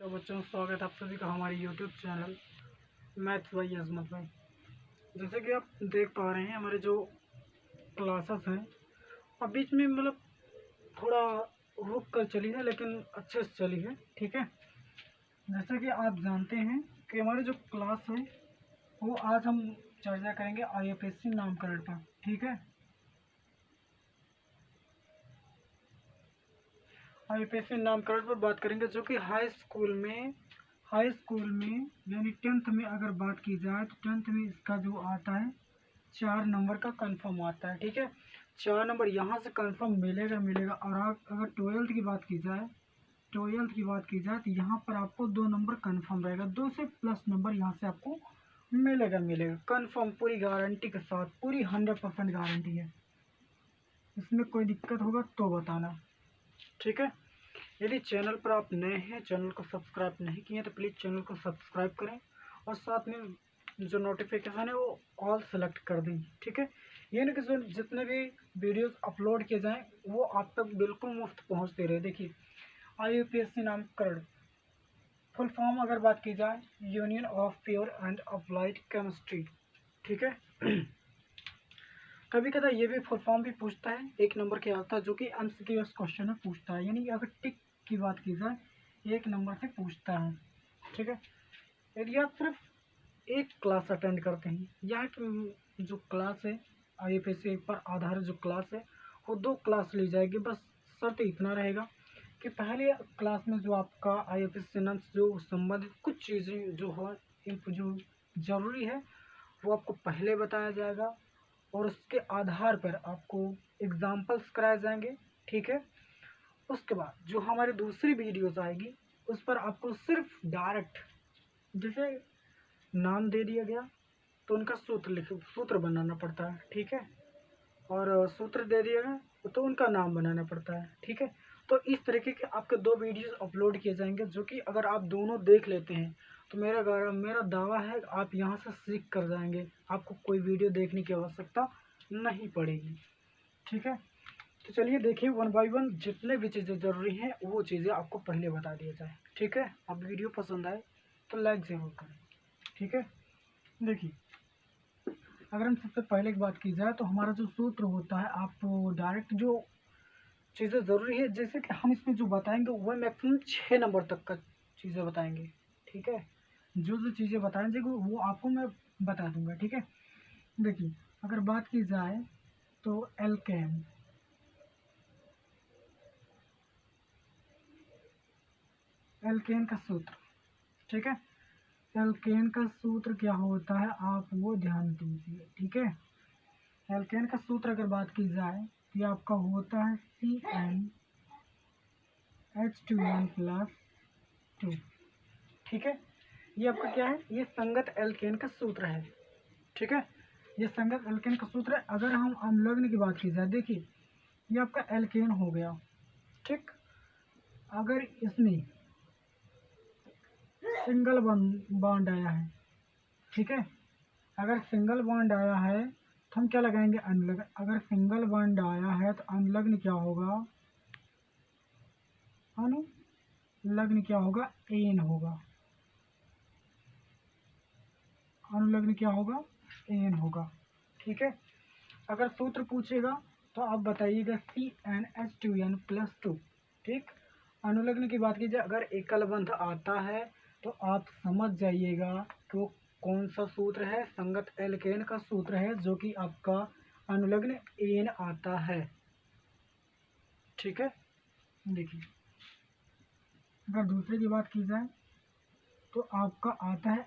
तो बच्चों स्वागत है आप सभी का हमारे यूट्यूब चैनल मैथ्स बाई अजमत भाई। जैसे कि आप देख पा रहे हैं हमारे जो क्लासेस हैं अब बीच में मतलब थोड़ा रुक कर चली है लेकिन अच्छे से चली है। ठीक है, जैसे कि आप जानते हैं कि हमारी जो क्लास है वो आज हम चर्चा करेंगे IFSC नामकरण पर। ठीक है, IFSC नामकरण पर बात करेंगे जो कि हाई स्कूल में यानी 10th में अगर बात की जाए तो 10th में इसका जो आता है 4 नंबर का कंफर्म आता है। ठीक है, 4 नंबर यहाँ से कंफर्म मिलेगा। और अगर 12th की बात तो यहाँ पर आपको 2 नंबर कंफर्म रहेगा, 2 से प्लस नंबर यहाँ से आपको मिलेगा कंफर्म, पूरी गारंटी के साथ, पूरी 100% गारंटी है। इसमें कोई दिक्कत होगा तो बताना। ठीक है, यदि चैनल पर आप नए हैं, चैनल को सब्सक्राइब नहीं किए तो प्लीज़ चैनल को सब्सक्राइब करें और साथ में जो नोटिफिकेशन है वो ऑल सेलेक्ट कर दें। ठीक है, ये नहीं कि जो जितने भी वीडियोस अपलोड किए जाएं वो आप तक बिल्कुल मुफ्त पहुंचते रहे। देखिए IUPAC नामकरण फुल फॉर्म अगर बात की जाए union of pure and applied chemistry. ठीक है, कभी कदा ये भी फुल फॉर्म भी पूछता है, 1 नंबर के आता है जो कि MCQS क्वेश्चन में पूछता है, यानी अगर टिक की बात की जाए 1 नंबर से पूछता है। ठीक है, यदि आप सिर्फ एक क्लास अटेंड करते हैं, यहाँ की जो क्लास है IFSC पर आधारित जो क्लास है वो 2 क्लास ली जाएगी। बस शर्त इतना रहेगा कि पहले क्लास में जो आपका IFSC जो संबंधित कुछ चीज़ें जो ज़रूरी है वो आपको पहले बताया जाएगा और उसके आधार पर आपको एग्जाम्पल्स कराए जाएंगे। ठीक है, उसके बाद जो हमारी दूसरी वीडियोस आएगी उस पर आपको सिर्फ डायरेक्ट जैसे नाम दे दिया गया तो उनका सूत्र बनाना पड़ता है। ठीक है, और सूत्र दे दिया गया तो उनका नाम बनाना पड़ता है। ठीक है, तो इस तरीके के आपके 2 वीडियोस अपलोड किए जाएंगे जो कि अगर आप दोनों देख लेते हैं तो मेरा दावा है आप यहाँ से सीख कर जाएंगे, आपको कोई वीडियो देखने की आवश्यकता नहीं पड़ेगी। ठीक है, तो चलिए देखिए 1 बाय 1 जितने भी चीज़ें ज़रूरी हैं वो चीज़ें आपको पहले बता दिया जाए। ठीक है, अब वीडियो पसंद आए तो लाइक ज़रूर करें। ठीक है, देखिए अगर हम सबसे पहले की बात की जाए तो हमारा जो सूत्र होता है, आप डायरेक्ट जो चीज़ें ज़रूरी है जैसे कि हम इसमें जो बताएंगे वह मैक्सिमम 6 नंबर तक का चीज़ें बताएंगे। ठीक है, जो चीज़ें बताएंगे वो आपको मैं बता दूंगा। ठीक है, देखिए अगर बात की जाए तो एल्केन का सूत्र। ठीक है, एल्केन का सूत्र क्या होता है आप वो ध्यान दीजिए। ठीक है, एल्केन का सूत्र अगर बात की जाए तो ये आपका होता है CnH2n+2। ठीक है, ये आपका क्या है, ये संगत एल्केन का सूत्र है। ठीक है, ये संगत एल्केन का सूत्र है। अगर हम अम्लग्न की बात की जाए, देखिए ये आपका एल्केन हो गया। ठीक, अगर इसमें सिंगल बॉन्ड आया है, ठीक है, अगर सिंगल बॉन्ड आया है तो हम क्या लगाएंगे, अनलग्न। अगर सिंगल बॉन्ड आया है तो अनलग्न क्या होगा, अनुलग्न क्या होगा, एन होगा। अनुलग्न क्या होगा, एन होगा। ठीक है, अगर सूत्र पूछेगा तो आप बताइएगा CnH2n+2। ठीक, अनुलग्न की बात कीजिए, अगर एकल बंध आता है तो आप समझ जाइएगा कि वो कौन सा सूत्र है, संगत एल्केन का सूत्र है जो कि आपका अनुलग्न एन आता है। ठीक है, देखिए अगर दूसरे की बात की जाए तो आपका आता है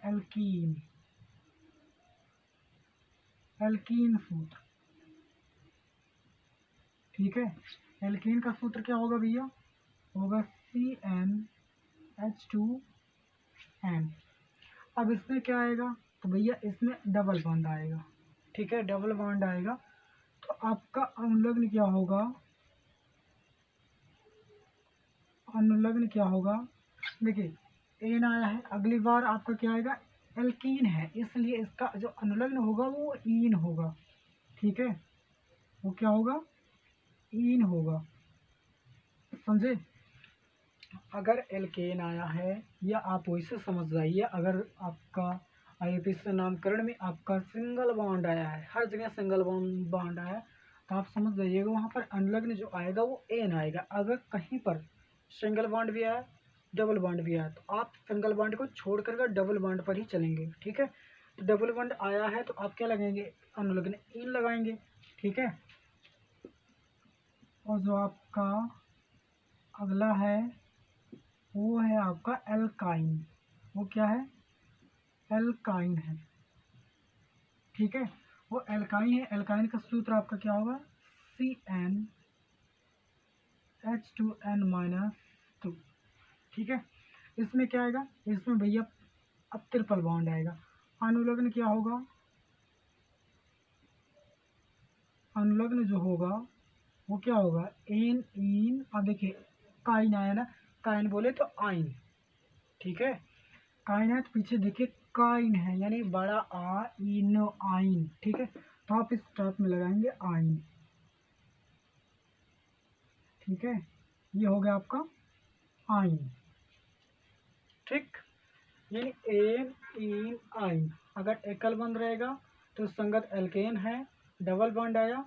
एल्कीन सूत्र। ठीक है, एल्कीन का सूत्र क्या होगा भैया, होगा CnH2n। अब इसमें क्या आएगा तो भैया इसमें डबल बॉन्ड आएगा। ठीक है, डबल बॉन्ड आएगा तो आपका अनुलग्न क्या होगा, अनुलग्न क्या होगा, देखिए एन आया है, अगली बार आपका क्या आएगा, एल्कीन है, इसलिए इसका जो अनुलग्न होगा वो ईन होगा। ठीक है, वो क्या होगा, ईन होगा, समझे। अगर एल्केन आया है, या आप वैसे समझ जाइए, अगर आपका आईयूपीएसी नामकरण में आपका सिंगल बॉन्ड आया है, हर जगह सिंगल बॉन्ड आया है, तो आप समझ जाइएगा वहाँ पर अनलग्न जो आएगा वो एन आएगा। अगर कहीं पर सिंगल बॉन्ड भी आया, डबल बॉन्ड भी आया, तो आप सिंगल बॉन्ड को छोड़ कर डबल बॉन्ड पर ही चलेंगे। ठीक है, तो डबल बॉन्ड आया है तो आप क्या लगाएंगे, अनुलग्न इन लगाएंगे। ठीक है, और जो आपका अगला है वो है आपका एल्काइन। वो क्या है, एल्काइन है। ठीक है, वो एल्काइन है। एल्काइन का सूत्र आपका क्या होगा, CnH2n-2। ठीक है, इसमें क्या आएगा, इसमें भैया अब ट्रिपल बॉन्ड आएगा। अनुलग्न क्या होगा, अनुलग्न जो होगा वो क्या होगा, एन इन। अब देखिए काइन आया ना, काइन बोले तो आइन। ठीक है, काइन है तो पीछे देखिए काइन है, यानी बड़ा आ इन आइन। ठीक है, तो आप इस टॉप में लगाएंगे आइन। ठीक है, ये हो गया आपका आइन। ठीक, यानी एन इन आइन। अगर एकल बंद रहेगा तो संगत एल्केन है, डबल बॉन्ड आया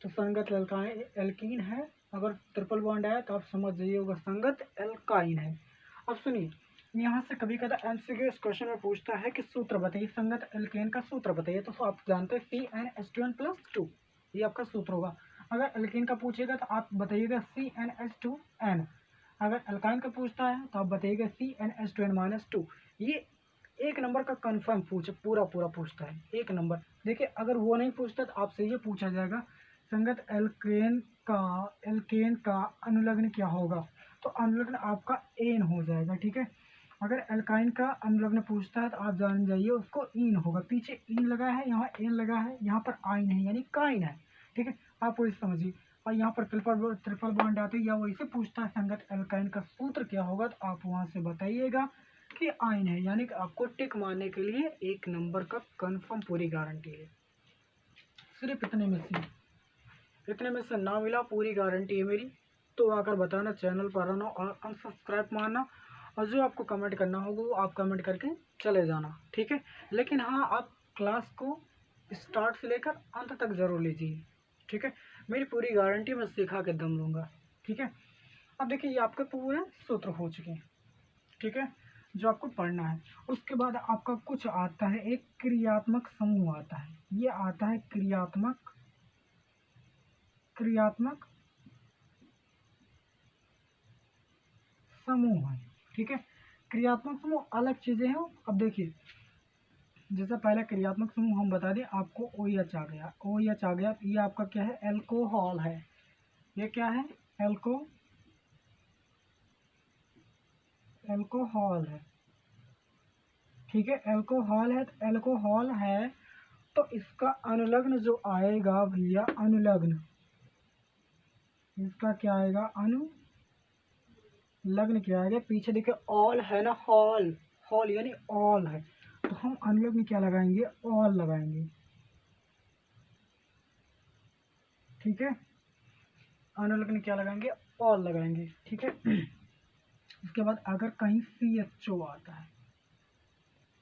तो संगत एल्कीन है, अगर ट्रिपल बॉन्ड आया तो आप समझ जाइए होगा संगत एल्काइन है। अब सुनिए, यहाँ से कभी कदा एमसीक्यू इस क्वेश्चन में पूछता है कि सूत्र बताइए, संगत एल्केन का सूत्र बताइए। तो आप जानते हैं CnH2n+2, ये आपका सूत्र होगा। अगर एल्केन का पूछेगा तो आप बताइएगा CnH2n। अगर एल्काइन का पूछता है तो आप बताइएगा CnH2n-2। ये एक नंबर का कंफर्म पूरा पूछता है, एक नंबर। देखिए अगर वो नहीं पूछता तो आपसे ये पूछा जाएगा संगत एल्केन का अनुलग्न क्या होगा, तो अनुलग्न आपका एन हो जाएगा। ठीक है, अगर एल्काइन का अनुलग्न पूछता है तो आप जान जाइए उसको इन होगा। पीछे इन लगा है, यहाँ एन लगा है, यहाँ पर आइन है यानी काइन है। ठीक है, आप वही समझिए। और यहाँ पर ट्रिपल बॉन्ड आते हैं या वैसे पूछता है संगत एल्काइन का सूत्र क्या होगा, तो आप वहाँ से बताइएगा कि आइन है, यानी कि आपको टिक मारने के लिए एक नंबर का कंफर्म पूरी गारंटी है। सिर्फ इतने में से ना मिला, पूरी गारंटी है मेरी। तो आकर बताना, चैनल पर आना और अनसब्सक्राइब मारना, और जो आपको कमेंट करना होगा वो आप कमेंट करके चले जाना। ठीक है, लेकिन हाँ आप क्लास को स्टार्ट से लेकर अंत तक ज़रूर लीजिए। ठीक है, मेरी पूरी गारंटी मैं सिखा के दम लूँगा। ठीक है, अब देखिए ये आपके पूरे सूत्र हो चुके हैं। ठीक है, जो आपको पढ़ना है उसके बाद आपका कुछ आता है, एक क्रियात्मक समूह आता है। ये आता है क्रियात्मक समूह है। ठीक है, क्रियात्मक समूह अलग चीजें हैं। अब देखिए जैसा पहला क्रियात्मक समूह हम बता दें आपको, OH आ गया। OH आ गया, ये आपका क्या है, एल्कोहल है। ये क्या है, एल्कोहल है। ठीक है, एल्कोहल है तो एल्कोहल है तो इसका अनुलग्न जो आएगा भैया, अनुलग्न इसका क्या आएगा, अनुलग्न क्या आएगा, पीछे देखिए ऑल है ना, हॉल, हॉल यानी ऑल है, तो हम अनुलग्न क्या लगाएंगे, ऑल लगाएंगे। ठीक है, अनुलग्न क्या लगाएंगे, ऑल लगाएंगे। ठीक है, उसके बाद अगर कहीं CHO आता है,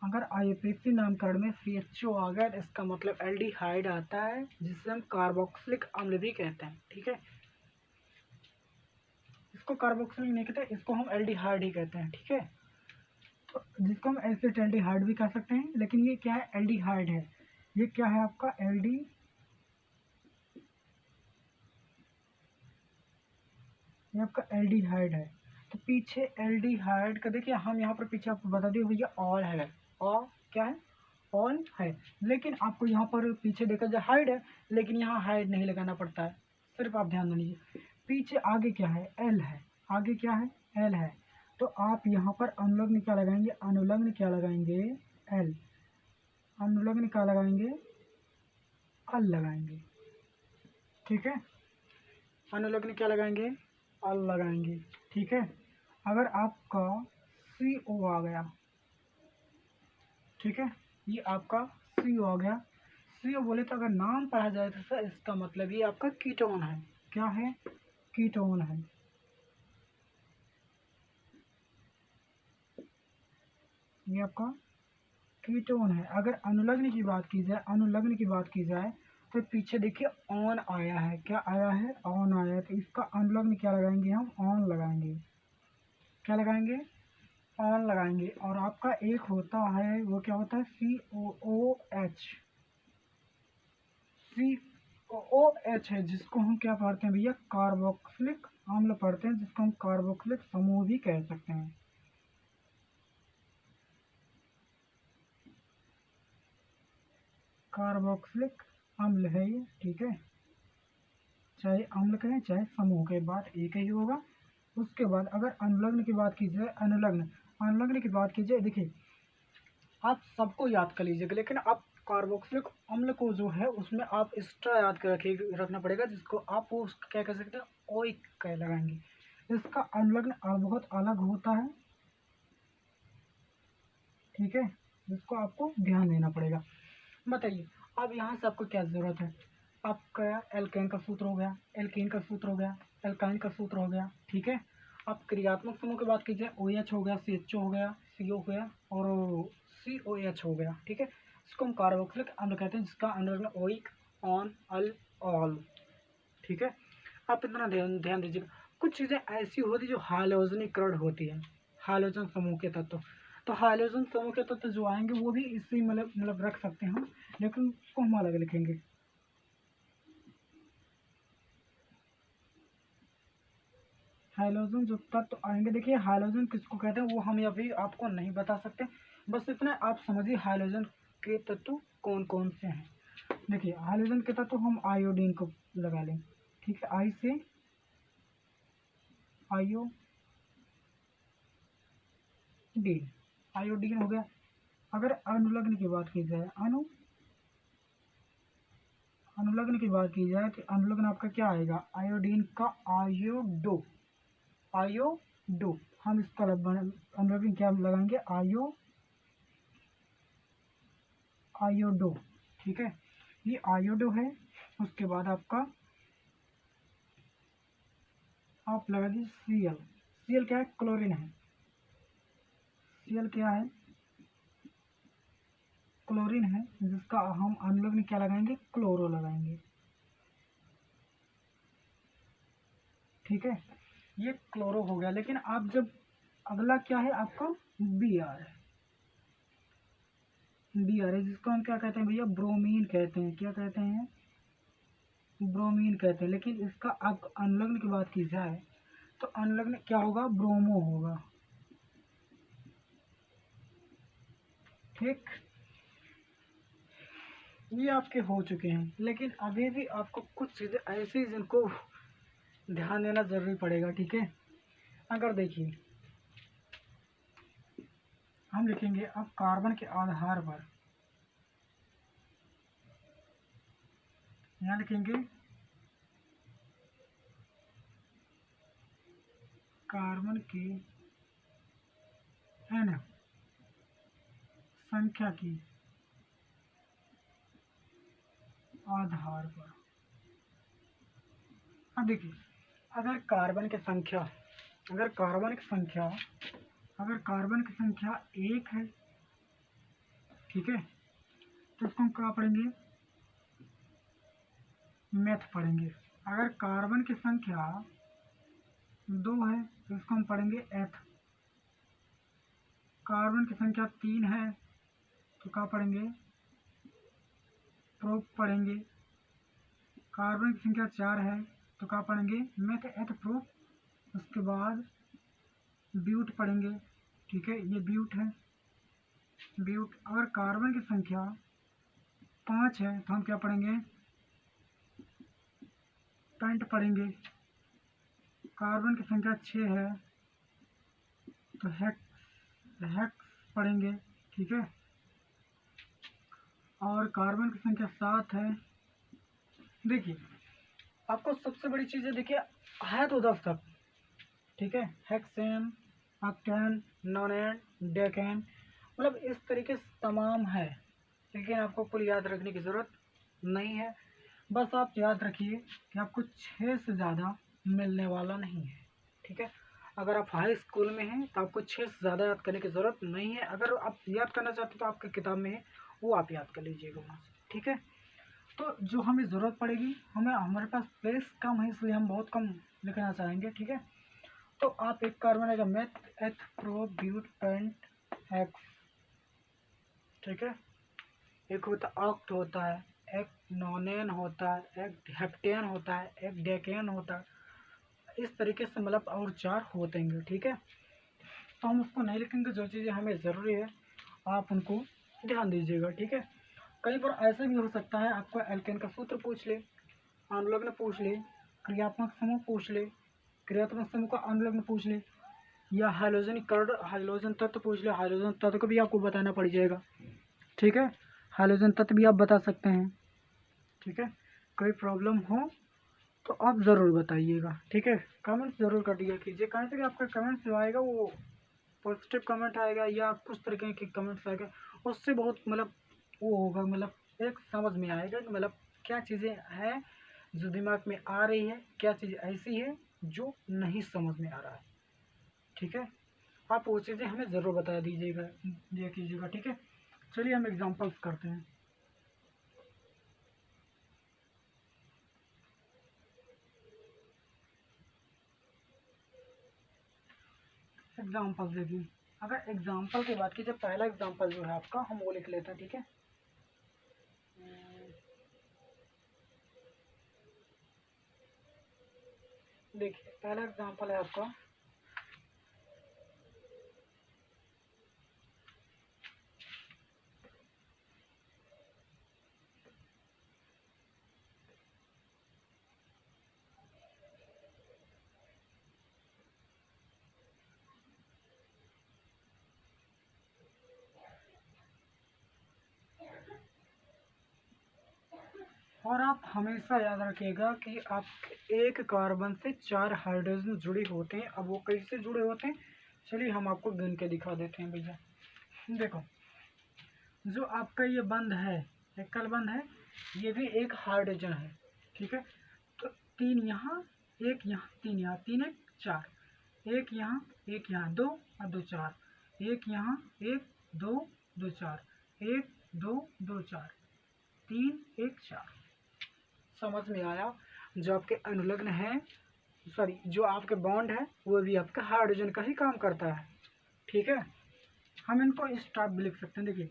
अगर आईयूपीएसी नामकरण में CHO आ गया तो इसका मतलब एल्डिहाइड आता है, जिसे हम कार्बोक्सिलिक अम्ल भी कहते हैं। ठीक है, इसको कार्बोक्सिलिक नहीं कहते, इसको हम एल्डिहाइड ही कहते हैं। ठीक है, तो जिसको हम एसिटेल्डिहाइड भी कह सकते हैं, लेकिन ये क्या है, एल्डिहाइड है। ये क्या है आपका, ये आपका एल्डिहाइड है। तो पीछे एल्डिहाइड का देखिए, हम यहाँ पर पीछे आपको बता दिए भैया ऑल है, और क्या है, ऑल है। लेकिन आपको यहाँ पर पीछे देखा जाए हाइड है, लेकिन यहाँ हाइड नहीं लगाना पड़ता है, सिर्फ आप ध्यान दीजिए। पीछे आगे क्या है, एल है, आगे क्या है, एल है, तो आप यहाँ पर अनुलग्न क्या लगाएंगे, अनुलग्न क्या लगाएंगे, एल, अनुलग्न क्या लगाएंगे, अल लगाएंगे। ठीक है, अनुलग्न क्या लगाएंगे, अल लगाएंगे। ठीक है, अगर आपका CO आ गया, ठीक है, ये आपका CO आ गया। CO बोले तो अगर नाम पढ़ा जाए तो सर इसका मतलब ये आपका कीटोन है। क्या है, कीटोन है। ये आपका कीटोन है। अगर अनुलग्न की बात की जाए, अनुलग्न की बात की जाए तो पीछे देखिए ऑन आया है, क्या आया है, ऑन आया है, तो इसका अनुलग्न क्या लगाएंगे हम, ऑन लगाएंगे। क्या लगाएंगे, ऑन लगाएंगे। और आपका एक होता है, वो क्या होता है, COOH, COOH है, जिसको हम क्या पढ़ते हैं भैया, कार्बोक्सिलिक अम्ल पढ़ते हैं, जिसको हम कार्बोक्सिलिक समूह भी कह सकते हैं। कार्बोक्सिलिक अम्ल है ये, ठीक है, चाहे अम्ल कहें चाहे समूह के, बात एक ही होगा। उसके बाद अगर अनुलग्न की बात की जाए, अनुलग्न, अनुलग्न की बात की जाए, देखिए आप सबको याद कर लीजिएगा, लेकिन आप कार्बोक्सिलिक अम्ल को जो है उसमें आप एक्स्ट्रा याद कर रखना पड़ेगा, जिसको आप वो क्या कह सकते हैं, ओइक कह लगाएंगे। इसका अनुलग्न बहुत अलग होता है, ठीक है, जिसको आपको ध्यान देना पड़ेगा। बताइए अब यहाँ से आपको क्या ज़रूरत है, आपका एल्केन का सूत्र हो गया, एल्केन का सूत्र हो गया, एल्काइन का सूत्र हो गया, ठीक है। आप क्रियात्मक समूह की बात कीजिए, OH हो गया, CHO हो गया, CO हो गया और COH हो गया, ठीक है। इसको हम कार्बोक्सिलिक अम्ल कहते हैं, जिसका अनुलग्न ओइक, ऑन, अल, ऑल, ठीक है। आप इतना ध्यान ध्यान दीजिएगा। कुछ चीज़ें ऐसी होती जो हाइलोजनीकरण होती है, हाइलोजन समूह के तत्व, तो हाइलोजन समूह के तत्व जो आएंगे वो भी इसी मतलब रख सकते हैं हम, लेकिन उसको हम अलग लिखेंगे। हाइलोजन जो तत्व आएंगे, देखिए हाइलोजन किसको कहते हैं वो हम अभी आपको नहीं बता सकते, बस इतना आप समझिए हाइलोजन के तत्व कौन कौन से हैं। देखिए हाइलोजन के तत्व हम आयोडीन को लगा लें, ठीक है, आई से आयोडीन, आयोडीन हो गया। अगर अनुलग्न की बात की जाए, अनुलग्न की बात की जाए तो अनुलग्न आपका क्या आएगा, आयोडीन का आयोडो, आयोडो, हम इसका अनुलग्न क्या लगाएंगे, आयोडो, ठीक है, ये आयोडो है। उसके बाद आपका आप लगा दीजिए Cl, Cl क्या है, क्लोरीन है, Cl क्या है, क्लोरीन है, जिसका हम अनुलग्न क्या लगाएंगे, क्लोरो लगाएंगे, ठीक है, ये क्लोरो हो गया। लेकिन आप जब अगला क्या है आपका Br है, Br है, जिसको हम क्या कहते हैं भैया, ब्रोमीन कहते हैं, क्या कहते हैं, ब्रोमीन कहते हैं। लेकिन इसका अब अनुलग्न की बात की जाए तो अनुलग्न क्या होगा, ब्रोमो होगा, ठीक। ये आपके हो चुके हैं, लेकिन अभी भी आपको कुछ चीज़ें ऐसी जिनको ध्यान देना जरूरी पड़ेगा, ठीक है। अगर देखिए हम लिखेंगे अब कार्बन के आधार पर, यहाँ लिखेंगे कार्बन के n संख्या की आधार पर। अब देखिए अगर कार्बन की संख्या, अगर कार्बन की संख्या, अगर कार्बन की संख्या 1 है, ठीक है, तो इसको हम क्या पढ़ेंगे, मैथ पढ़ेंगे। अगर कार्बन की संख्या 2 है तो इसको हम पढ़ेंगे एथ। कार्बन की संख्या 3 है तो क्या पढ़ेंगे, प्रोप पढ़ेंगे। कार्बन की संख्या 4 है तो क्या पढ़ेंगे, मैथ एथ प्रोप। उसके बाद ब्यूट पढ़ेंगे, ठीक है, ये ब्यूट है, ब्यूट। अगर कार्बन की संख्या 5 है तो हम क्या पढ़ेंगे, पेंट पढ़ेंगे। कार्बन की संख्या 6 है तो हेक्स पढ़ेंगे, ठीक है। और कार्बन की संख्या 7 है, देखिए आपको सबसे बड़ी चीज़ है, देखिए है तो 10 तक, ठीक है, हेक्सेन, ऑक्टेन, नोनेन, डेकेन, मतलब इस तरीके से तमाम है, लेकिन आपको कुल याद रखने की ज़रूरत नहीं है। बस आप याद रखिए कि आपको 6 से ज़्यादा मिलने वाला नहीं है, ठीक है। अगर आप हाई स्कूल में हैं तो आपको 6 से ज़्यादा याद करने की ज़रूरत नहीं है। अगर आप याद करना चाहते हैं तो आपकी किताब में है, वो आप याद कर लीजिएगा वहाँ से, ठीक है। तो जो हमें ज़रूरत पड़ेगी, हमारे पास स्पेस कम है इसलिए हम बहुत कम लिखना चाहेंगे, ठीक है। तो आप एक कार्बन आएगा मेथ एथ प्रो ब्यूट पेंट एक्स, ठीक है। एक होता ऑक्ट होता है, एक नोनेन होता है, एक हेप्टेन होता है, एक डेकेन होता है। इस तरीके से मतलब और 4 होते हैं, ठीक है। तो हम उसको नहीं लिखेंगे, जो चीज़ें हमें ज़रूरी है आप उनको ध्यान दीजिएगा, ठीक है। कई बार ऐसा भी हो सकता है आपको एल्केन का सूत्र पूछ ले, अनुलग्न पूछ ले, क्रियात्मक समूह पूछ ले, क्रियात्मक समूह का अनुलग्न पूछ ले, या हाइड्रोजन कर्ण हाइड्रोजन तत्व पूछ ले। हाइड्रोजन तत्व को भी आपको बताना पड़ जाएगा, ठीक है। हाइड्रोजन तत्व भी आप बता सकते हैं, ठीक है। कोई प्रॉब्लम हो तो आप ज़रूर बताइएगा, ठीक है। कमेंट ज़रूर कर दिया कीजिए, कहीं से भी आपका कमेंट जो आएगा वो पॉजिटिव कमेंट आएगा या कुछ तरीके के कमेंट्स आएगा, उससे बहुत मतलब वो होगा, मतलब एक समझ में आएगा कि मतलब क्या चीज़ें हैं जो दिमाग में आ रही है, क्या चीज़ ऐसी है जो नहीं समझ में आ रहा है, ठीक है। आप वो चीज़ें हमें ज़रूर बता दीजिएगा, दिया कीजिएगा, ठीक है। चलिए हम एग्जांपल्स करते हैं। एग्जांपल देखिए, अगर एग्जांपल की बात की जाए, पहला एग्जांपल जो है आपका, हम वो लिख लेते हैं, ठीक है। देखिए पहला एग्जांपल है आपका, और आप हमेशा याद रखिएगा कि आप एक कार्बन से 4 हाइड्रोजन जुड़े होते हैं। अब वो कैसे जुड़े होते हैं, चलिए हम आपको गिन के दिखा देते हैं भैया। देखो, जो आपका ये बंध है, एकल बंध है, ये भी एक हाइड्रोजन है, ठीक है। तो 3 यहाँ, एक यहाँ, 3 यहाँ, 3 1 4, एक यहाँ, एक यहाँ, 2 और 2 4, एक यहाँ, 1 2 2 4, 1 2 2 4, 3 1 4। समझ में आया। जो आपके अनुलग्न है, सॉरी जो आपके बॉन्ड है, वो भी आपका हाइड्रोजन का ही काम करता है, ठीक है। हम इनको इस टाइप भी लिख सकते हैं। देखिए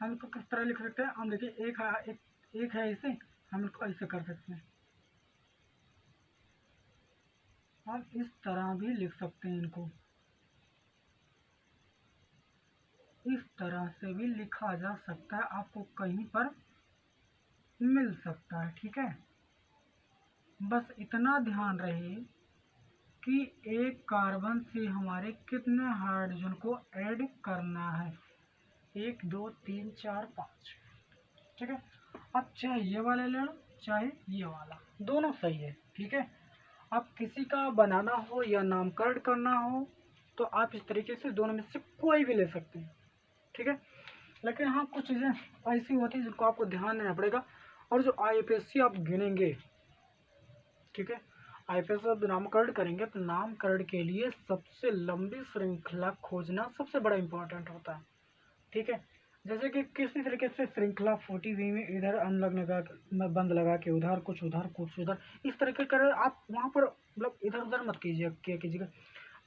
हम इनको किस तरह लिख सकते हैं, हम देखिए एक है इसे, हम इनको ऐसे कर सकते हैं, हम इस तरह भी लिख सकते हैं इनको, इस तरह से भी लिखा जा सकता है, आपको कहीं पर मिल सकता है, ठीक है। बस इतना ध्यान रहे कि एक कार्बन से हमारे कितने हाइड्रोजन को ऐड करना है, 1 2 3 4 5, ठीक है। अब चाहे ये वाला ले लो चाहे ये वाला, दोनों सही है, ठीक है। अब किसी का बनाना हो या नामकरण करना हो तो आप इस तरीके से दोनों में से कोई भी ले सकते हैं, ठीक है। लेकिन हाँ कुछ चीज़ें ऐसी होती हैं जिनको आपको ध्यान देना पड़ेगा। और जो IUPAC आप गिनेंगे, ठीक है, IUPAC आप नामकरण करेंगे तो नामकरण के लिए सबसे लंबी श्रृंखला खोजना सबसे बड़ा इम्पोर्टेंट होता है, ठीक है। जैसे कि किसी तरीके से श्रृंखला 40V में इधर अनलग लगा में बंद लगा के उधर कुछ उधर इस तरीके कर आप वहाँ पर मतलब इधर उधर मत कीजिए, क्या कीजिएगा,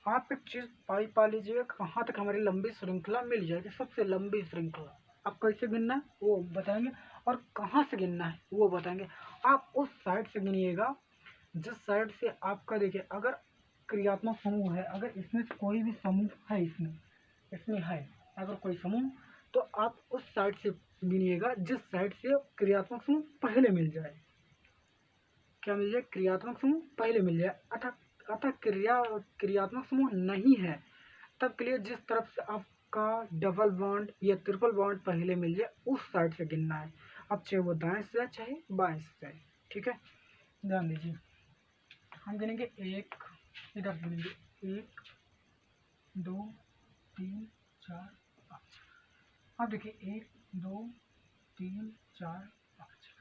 आप एक चीज़ पा लीजिएगा कहाँ तक हमारी लंबी श्रृंखला मिल जाएगी। सबसे लंबी श्रृंखला आप कैसे गिनना है वो बताएंगे, और कहाँ से गिनना है वो बताएंगे। आप उस साइड से गिनिएगा जिस साइड से आपका, देखिए अगर क्रियात्मक समूह है, अगर इसमें से कोई भी समूह है, इसमें इसमें है अगर कोई समूह, तो आप उस साइड से गिनिएगा जिस साइड से क्रियात्मक समूह पहले मिल जाए। क्या मिल जाए, क्रियात्मक समूह पहले मिल जाए। अतः अतः क्रियात्मक समूह नहीं है, तब के लिए जिस तरफ से आपका डबल बॉन्ड या ट्रिपल बॉन्ड पहले मिल जाए उस साइड से गिनना है। अब चाहे वो दाएं से जाए चाहे बाएं से जाए, ठीक है। ध्यान दीजिए, हम गिनेंगे एक, इधर गिनेंगे 1 2 3 4 5। अब देखिए 1 2 3 4 5।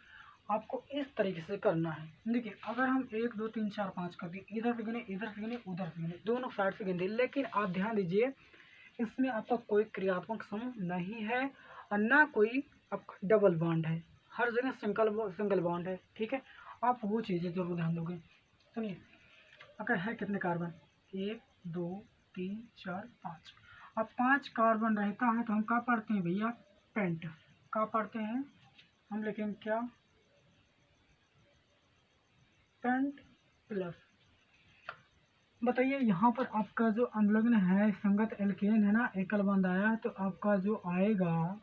आपको इस तरीके से करना है। देखिए अगर हम 1 2 3 4 5 कर दिए, इधर से गिने, इधर से गिने, उधर से गिने, दोनों साइड से गिन दिए, लेकिन आप ध्यान दीजिए इसमें आपका कोई क्रियात्मक समूह नहीं है और ना कोई आपका डबल बॉन्ड है, हर जगह सिंगल बॉन्ड है। ठीक है, आप वो चीज़ें जरूर ध्यान दोगे। सुनिए, अगर है कितने कार्बन, 1 2 3 4 5, अब 5 कार्बन रहता है तो हम क्या पढ़ते हैं भैया, पेंट। क्या पढ़ते हैं हम, लेकिन क्या, पेंट प्लस। बताइए यहाँ पर आपका जो अनुलग्न है संगत एल्केन है ना, एकल बंध आया है, तो आपका जो आएगा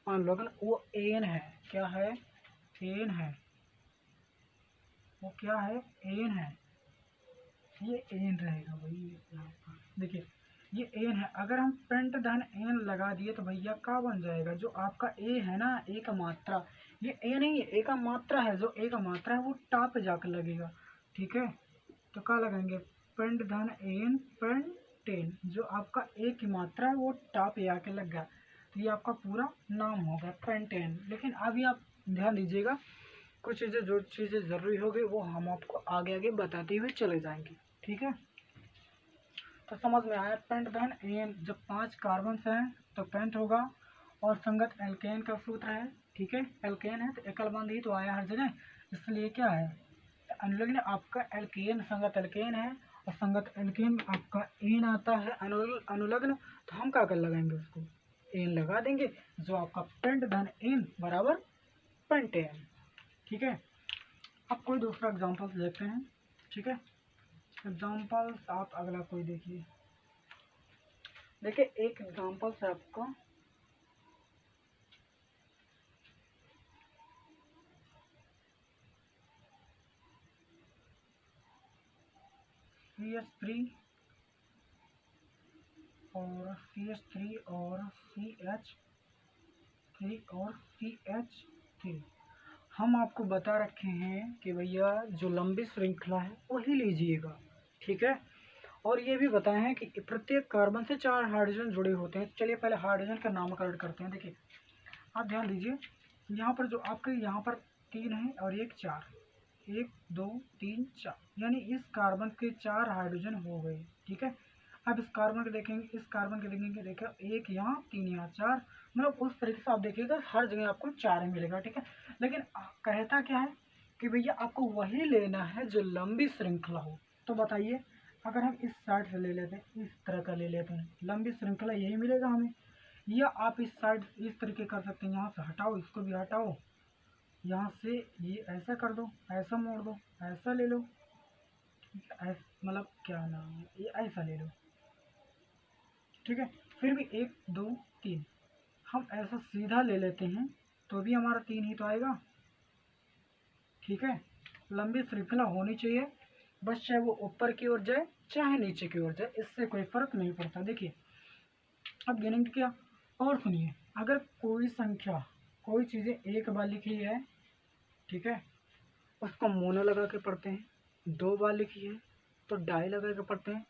अनुलग्न वो एन है। क्या है, एन है। वो क्या है, एन है। ये एन रहेगा भाई यहाँ पर। देखिए ये एन है, अगर हम पेंट धन एन लगा दिए तो भैया क्या बन जाएगा, जो आपका ए है ना, ए का मात्रा, ये ए नहीं है, ए का मात्रा है, जो ए का मात्रा है वो टॉप पे जाकर लगेगा। ठीक है, तो क्या लगाएंगे, पेंट धन एन पेंटेन, जो आपका ए की मात्रा है वो टॉप पे आके लग गया, तो ये आपका पूरा नाम होगा पेंटेन। लेकिन अभी आप ध्यान दीजिएगा, कुछ चीज़ें जो चीज़ें ज़रूरी होगी वो हम आपको आगे आगे बताते हुए चले जाएंगे। ठीक है, तो समझ में आया, पेंट धन एन, जब 5 कार्बन हैं तो पेंट होगा, और संगत एल्केन का सूत्र है। ठीक है, एल्केन है तो एकल बंध ही तो आया हर जगह, इसलिए क्या है, अनुलग्न आपका एल्केन, संगत एल्केन है, और संगत एल्केन आपका एन आता है अनुलग्न, तो हम क्या कर लगाएंगे उसको, एन लगा देंगे, जो आपका पेंट धन एन बराबर पेंटेन। ठीक है, अब कोई दूसरा एग्जाम्पल देखते हैं। ठीक है, एग्जाम्पल आप अगला कोई देखिए। देखिए एक एग्जाम्पल है आपका, CH3 और CH3 और CH3 और CH3। हम आपको बता रखे हैं कि भैया जो लंबी श्रृंखला है वही लीजिएगा। ठीक है, और ये भी बताए हैं कि प्रत्येक कार्बन से 4 हाइड्रोजन जुड़े होते हैं। चलिए पहले हाइड्रोजन का नामकरण करते हैं। देखिए आप ध्यान दीजिए, यहाँ पर जो आपके यहाँ पर 3 है और एक 4, 1 2 3 4, यानी इस कार्बन के 4 हाइड्रोजन हो गए। ठीक है, अब इस कार्बन के देखेंगे, इस कार्बन के देखेंगे, देखो 1 यहाँ 3 यहाँ 4, मतलब उस तरीके से आप देखिएगा हर जगह आपको 4 मिलेगा। ठीक है, लेकिन कहता क्या है कि भैया आपको वही लेना है जो लंबी श्रृंखला हो। तो बताइए, अगर हम इस साइड से ले लेते हैं, इस तरह का ले लेते हैं, लंबी श्रृंखला यही मिलेगा हमें, या आप इस साइड इस तरीके कर सकते हैं, यहाँ से हटाओ, इसको भी हटाओ, यहाँ से ये ऐसा कर दो, ऐसा मोड़ दो, ऐसा ले लो, मतलब क्या नाम है, ये ऐसा ले लो। ठीक है, फिर भी 1 2 3 हम ऐसा सीधा ले लेते हैं तो भी हमारा 3 ही तो आएगा। ठीक है, लंबी श्रृंखला होनी चाहिए, बस चाहे वो ऊपर की ओर जाए चाहे नीचे की ओर जाए, इससे कोई फर्क नहीं पड़ता। देखिए अब गिनेंगे क्या, और सुनिए, अगर कोई संख्या, कोई चीज़ें एक बार लिखी है, ठीक है, उसको मोनो लगा के पढ़ते हैं, 2 बार लिखी है तो डाई लगा के पढ़ते हैं,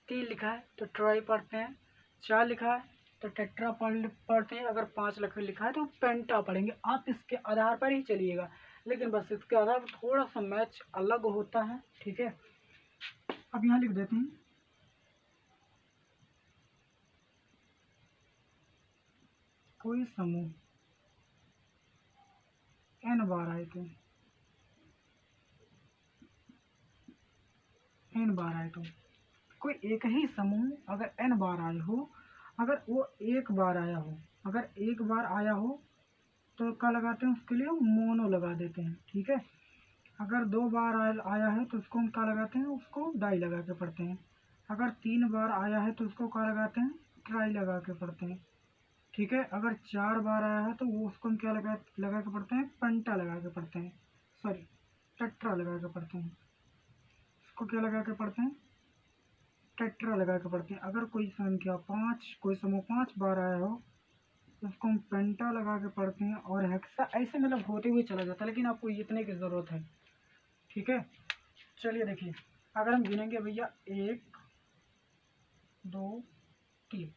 3 लिखा है तो ट्राई पढ़ते हैं, 4 लिखा है तो टेट्रा पढ़ते हैं, अगर 5 लिखा है तो पेंटा पढ़ेंगे। आप इसके आधार पर ही चलिएगा, लेकिन बस इसके आधार पर थोड़ा सा मैच अलग होता है। ठीक है, अब यहाँ लिख देते हैं, कोई समूह n बार आए तो, n बार आए तो, कोई एक ही समूह अगर n बार आए हो, अगर वो एक बार आया हो, अगर एक बार आया हो तो क्या लगाते हैं, उसके लिए मोनो लगा देते हैं। ठीक है, अगर 2 बार आया है तो उसको हम क्या लगाते हैं, उसको डाई लगा के पढ़ते हैं। अगर 3 बार आया है तो उसको क्या लगाते हैं, ट्राई लगा के पढ़ते हैं। ठीक है, अगर 4 बार आया है तो वो उसको हम क्या लगा के पढ़ते हैं, पेंटा लगा के पढ़ते हैं, सॉरी टेट्रा लगा के पढ़ते हैं। इसको क्या लगा के पढ़ते हैं, टेट्रा लगा के पढ़ते हैं। अगर कोई संख्या 5, कोई समूह 5 बार आया हो तो उसको हम पेंटा लगा के पढ़ते हैं, और हेक्सा, ऐसे मतलब होते हुए चला जाता है, लेकिन आपको इतने की ज़रूरत है। ठीक है, चलिए देखिए, अगर हम गिनेंगे भैया 1 2 3,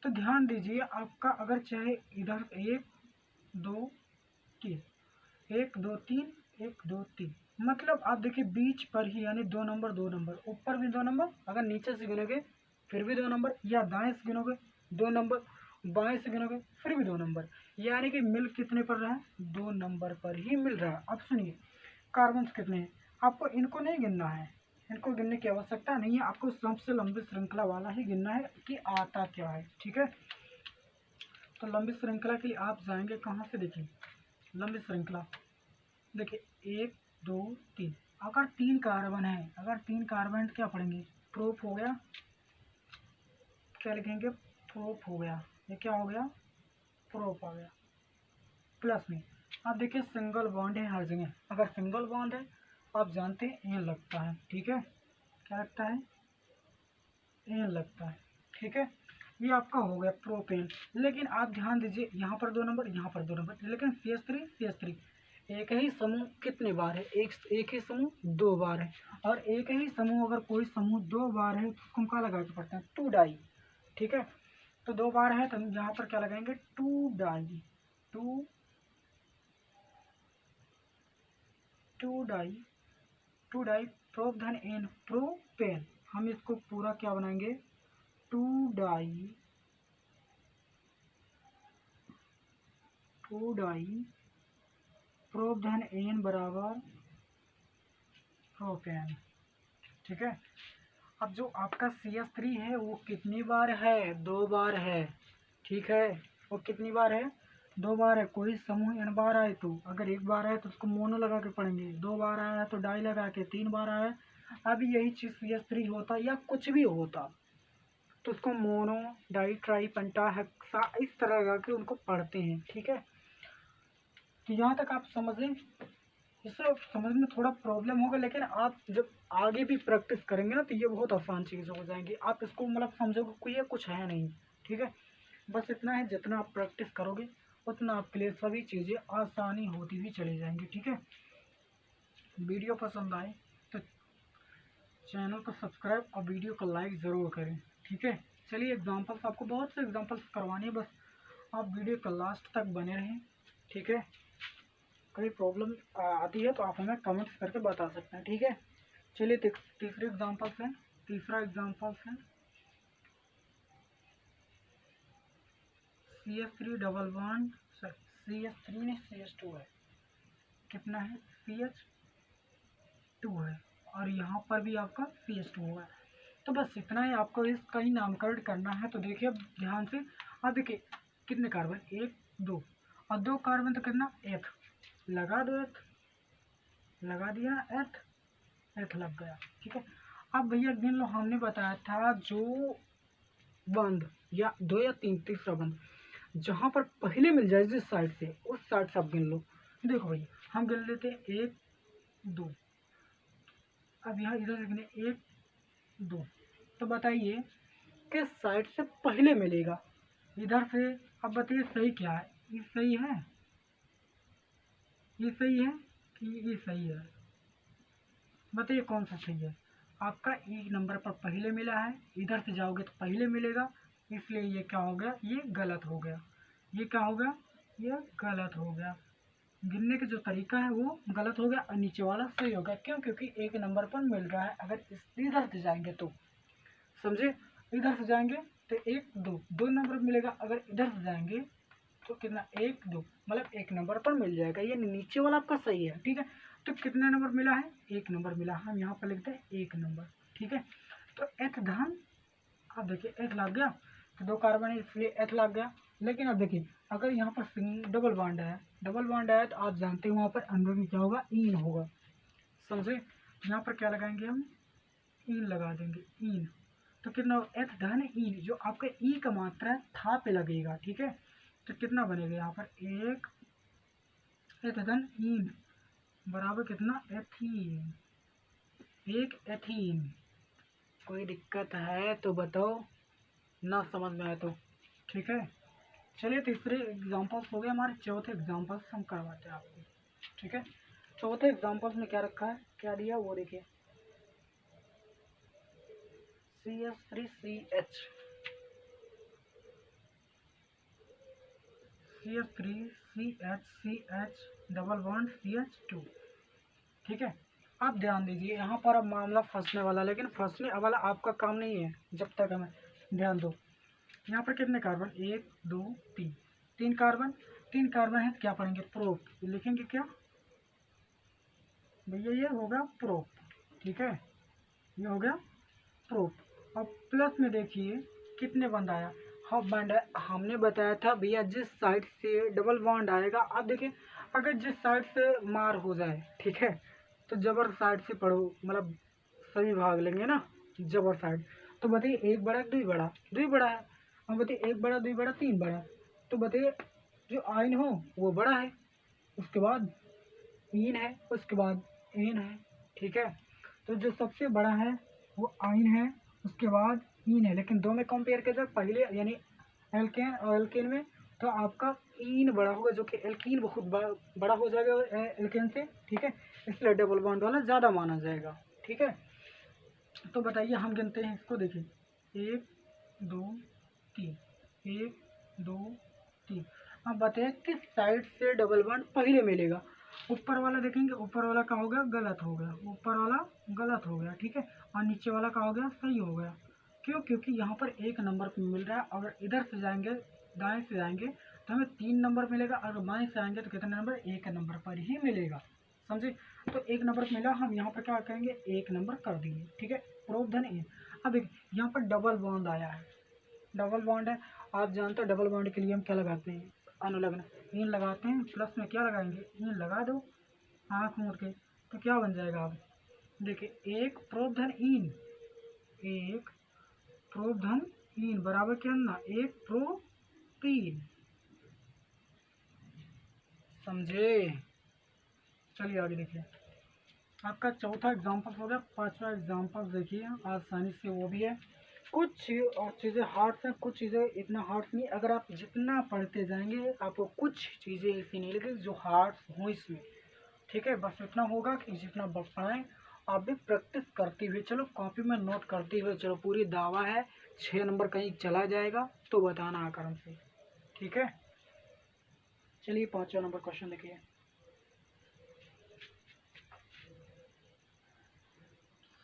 तो ध्यान दीजिए आपका अगर चाहे इधर 1 2 3, 1 2 3 1 2 3, मतलब आप देखिए बीच पर ही, यानी 2 नंबर 2 नंबर, ऊपर भी 2 नंबर, अगर नीचे से गिनोगे फिर भी 2 नंबर, या दाएं से गिनोगे 2 नंबर, बाएं से गिनोगे फिर भी 2 नंबर, यानी कि मिल कितने पर रहा है, 2 नंबर पर ही मिल रहा है। अब सुनिए कार्बन कितने हैं, आपको इनको नहीं गिनना है, इनको गिनने की आवश्यकता नहीं है, आपको सबसे लंबी श्रृंखला वाला ही गिनना है कि आता क्या है, ठीक है। तो लंबी श्रृंखला के लिए आप जाएंगे कहाँ से, देखिए लंबी श्रृंखला, देखिए 1 2 3, अगर 3 कार्बन है, अगर 3 कार्बन क्या पढ़ेंगे, प्रोप हो गया, क्या लिखेंगे, प्रोप हो गया, ये क्या हो गया, प्रोप आ गया। प्लस में आप देखिए सिंगल बॉन्ड है हर जगह, अगर सिंगल बॉन्ड है आप जानते हैं एन लगता है, ठीक है, क्या लगता है, एन लगता है, ठीक है। ये आपका हो गया प्रोपेन। लेकिन आप ध्यान दीजिए यहाँ पर 2 नंबर, यहाँ पर 2 नंबर, लेकिन CH3 एक ही समूह कितने बार है, एक ही समूह 2 बार है, और एक ही समूह अगर कोई समूह 2 बार है तो उसको हम क्या लगा के पढ़ते हैं, 2 डाई, ठीक है। तो 2 बार है तो हम यहाँ पर क्या लगाएंगे, 2 डाई, 2 डाई प्रोप धन एन प्रोपेन, हम इसको पूरा क्या बनाएंगे, 2 डाई प्रोप धन एन बराबर प्रोपेन, ठीक है। अब जो आपका CH3 है वो कितनी बार है, 2 बार है, ठीक है, वो कितनी बार है, 2 बार है। कोई समूह n बार आए तो, अगर 1 बार आए तो उसको मोनो लगा के पढ़ेंगे, 2 बार आया है तो डाई लगा के, 3 बार आया है, अब यही चीज़ CH3 होता या कुछ भी होता तो उसको मोनो डाई ट्राई पेंटा हेक्सा इस तरह लगा के उनको पढ़ते हैं, ठीक है। तो यहाँ तक आप समझ लें, इससे समझ में थोड़ा प्रॉब्लम होगा, लेकिन आप जब आगे भी प्रैक्टिस करेंगे ना तो ये बहुत आसान चीज़ हो जाएंगी, आप इसको मतलब समझोगे कोई ये कुछ है नहीं, ठीक है। बस इतना है, जितना आप प्रैक्टिस करोगे उतना आपके लिए सभी चीज़ें आसानी होती हुई चली जाएंगी, ठीक है। वीडियो पसंद आए तो चैनल को सब्सक्राइब और वीडियो को लाइक ज़रूर करें, ठीक है। चलिए एग्जांपल्स, आपको बहुत से एग्जांपल्स करवानी है, बस आप वीडियो का लास्ट तक बने रहें, ठीक है। कोई प्रॉब्लम आती है तो आप हमें कमेंट्स करके बता सकते हैं, ठीक है। चलिए तीसरे एग्जांपल्स है, तीसरा एग्जांपल्स है CH3 डबल बॉन्ड, CH3 नहीं CH2 है, कितना है, CH2 है, और यहाँ पर भी आपका CH2 होगा। तो बस इतना ही, आपको इसका ही नामकरण करना है। तो देखिए ध्यान से, अब देखिए कितने कार्बन, 1 2, और 2 कार्बन तो कितना, एथ, लगा दो एथ, लगा दिया एथ, एथ लग गया, ठीक है। अब भैया गिन लो, हमने बताया था जो बंद या 2 या 3 तीसरा बंद जहाँ पर पहले मिल जाए जिस साइड से, उस साइड से आप गिन लो। देखो भैया हम गिन लेते हैं 1 2, अब यहाँ इधर से गिने 1 2, तो बताइए किस साइड से पहले मिलेगा, इधर से। अब बताइए सही क्या है, ये सही है, ये सही है कि ये सही है, बताइए कौन सा सही है। आपका 1 नंबर पर पहले मिला है, इधर से जाओगे तो पहले मिलेगा, इसलिए ये क्या हो गया, ये गलत हो गया, ये क्या हो गया, ये गलत हो गया। गिनने का जो तरीका है वो गलत हो गया और नीचे वाला सही हो गया, क्यों, क्योंकि 1 नंबर पर मिल रहा है। अगर इधर से जाएंगे तो समझे, इधर से जाएंगे तो 1 2 2 नंबर मिलेगा, अगर इधर से जाएंगे तो कितना, 1 2, मतलब 1 नंबर पर मिल जाएगा, ये नीचे वाला आपका सही है, ठीक है। तो कितने नंबर मिला है, 1 नंबर मिला, हम यहाँ पर लिखते हैं 1 नंबर, ठीक है। तो एथ धन, अब देखिए एथ लग गया, तो 2 कार्बन है इसलिए एथ लग गया। लेकिन अब देखिए अगर यहाँ पर डबल बॉन्ड है, डबल बॉन्ड है तो आप जानते हैं वहाँ पर अंदर में क्या होगा, इन होगा, समझे। यहाँ पर क्या लगाएंगे हम, इन लगा देंगे, इन, तो कितना, एथ धन इन, जो आपका ई का मात्रा है था पे लगेगा, ठीक है। तो कितना बनेगा यहाँ पर, 1 एथ धन इन बराबर कितना, एथीन, 1 एथीन। कोई दिक्कत है तो बताओ, ना समझ में आए तो, ठीक है। चलिए तीसरे एग्जांपल्स हो गए हमारे, चौथे एग्जांपल्स हम करवाते हैं आपको, ठीक है। चौथे एग्जांपल्स में क्या रखा है, क्या दिया वो देखिए, CH3CH, CH3 CH double bond CH2। ठीक है, आप ध्यान दीजिए यहाँ पर अब मामला फंसने वाला, लेकिन फंसने वाला आपका काम नहीं है जब तक हमें ध्यान दो। यहाँ पर कितने कार्बन, 1 2 3, 3 कार्बन, 3 कार्बन है, क्या पढ़ेंगे, प्रोप, लिखेंगे क्या भैया, ये हो गया प्रोप। ठीक है, ये हो गया प्रोप। अब प्लस में देखिए कितने बंद आया, हाफ बॉन्ड है। हमने बताया था भैया जिस साइड से डबल बॉन्ड आएगा, आप देखिए अगर जिस साइड से मार हो जाए, ठीक है, तो जबर साइड से पढ़ो, मतलब सभी भाग लेंगे ना, जबर साइड। तो बताइए एक बड़ा दुई बड़ा, दुई बड़ा है। हम बताइए एक बड़ा दुई बड़ा तीन बड़ा, तो बताइए जो आइन हो वो बड़ा है, उसके बाद इन है, उसके बाद इन है। ठीक है, तो जो सबसे बड़ा है वो आइन है, उसके बाद इन है। लेकिन दो में कंपेयर किया जाए पहले, यानी एल्केन और एल्केन में, तो आपका इन बड़ा होगा, जो कि एल्कीन बहुत बड़ा हो जाएगा एल्केन से। ठीक है, इसलिए डबल बॉन्ड वाला ज़्यादा माना जाएगा। ठीक है, तो बताइए हम गिनते हैं इसको, देखिए 1 2 3, 1 2 3। अब बताइए किस साइड से डबल बॉन्ड पहले मिलेगा। ऊपर वाला देखेंगे, ऊपर वाला का हो गया गलत हो गया, ऊपर वाला गलत हो गया। ठीक है, और नीचे वाला का हो गया सही हो गया। क्यों, क्योंकि यहाँ पर एक नंबर पे मिल रहा है। अगर इधर से जाएंगे, दाएं से जाएंगे तो हमें 3 नंबर मिलेगा, अगर बाएं से आएंगे तो कितने नंबर, 1 नंबर पर ही मिलेगा। समझे, तो 1 नंबर मिला, हम यहाँ पर क्या करेंगे, 1 नंबर कर देंगे। ठीक है, प्रोप धन इन। अब यहाँ पर डबल बॉन्ड आया है, डबल बॉन्ड है, आप जानते हो डबल बॉन्ड के लिए हम क्या लगाते हैं, अनुलग्न, इन लगाते हैं। प्लस में क्या लगाएंगे, इन लगा दो आँख मूंद के, तो क्या बन जाएगा। अब देखिए एक प्रोप धन इन, एक प्रोप धन इन बराबर क्या ना, एक प्रोपीन। समझे, चलिए आगे देखिए। आपका चौथा एग्जाम्पल हो गया, पांचवा एग्जाम्पल देखिए आसानी से, वो भी है कुछ और चीज़ें हार्ड हैं, कुछ चीज़ें इतना हार्ड नहीं। अगर आप जितना पढ़ते जाएंगे आपको कुछ चीज़ें ऐसी नहीं लगेगी जो हार्ड हों इसमें। ठीक है, बस इतना होगा कि जितना पढ़ाएं आप भी प्रैक्टिस करते हुए चलो, कॉपी में नोट करते हुए चलो। पूरी दावा है 6 नंबर कहीं चला जाएगा तो बताना आकर हमसे। ठीक है, चलिए 5वां नंबर क्वेश्चन देखिए।